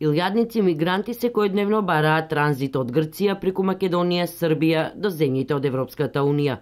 Илјадници мигранти секојдневно бараат транзит од Грција преку Македонија, Србија до земјите од Европската унија.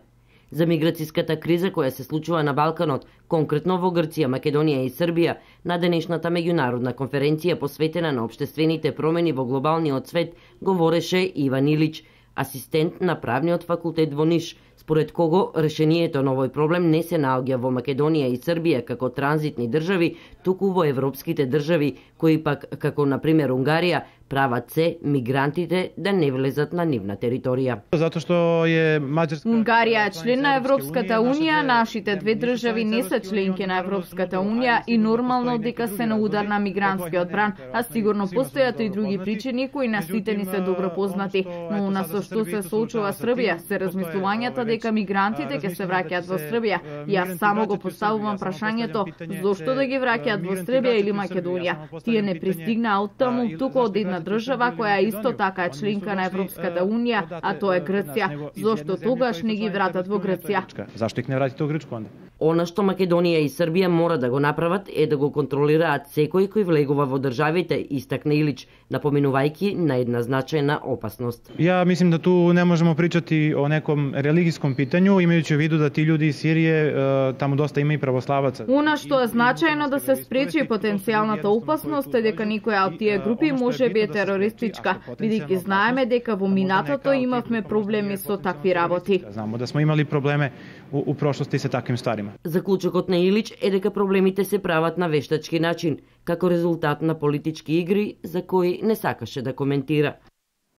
За миграцијската криза која се случува на Балканот, конкретно во Грција, Македонија и Србија, на денешната меѓународна конференција посветена на општествените промени во глобалниот свет, говореше Иван Илич, асистент на правниот факултет во Ниш, според кого решението на овој проблем не се наоѓа во Македонија и Србија како транзитни држави, туку во европските држави, кои пак, како на пример Унгарија, прават се мигрантите да не влезат на нивна територија. Затоа што е Унгарија е член на Европската унија, нашите две држави не се членки на Европската унија и нормално дека се на удар на мигрантскиот бран, а сигурно постојат и други причини кои на сите ни се добро познати, но на со што се соочува Србија се размислувањата дека мигрантите ќе се враќаат во Србија. Јас само го поставувам прашањето зошто да ги враќаат во Србија или Македонија. Тие не пристигнаа од таму, туку од една држава која исто така е членка на Европската унија, а тоа е Грција. Зошто тогаш не ги вратат во Грција? Зашто их не вратите во Грчко онда? Она што Македонија и Србија мора да го направат е да го контролираат секој кој влегува во државите, истакна Илич, напоминувајќи на една значајна опасност. Ја мислим да ту не можеме причати о неком религиском питању, имајќи виду да ти луѓе из Сирија таму доста има и православаци. Она што е значајно да се спречи потенцијалната опасност е дека никоја од тие групи може би е терористичка, бидејќи знаеме дека во минатото имавме проблеми со такви работи. Знамо да сме имали проблеме у прошлости со таквим стварima. Заклучокот на Илич е дека проблемите се прават на вештачки начин, како резултат на политички игри за кои не сакаше да коментира.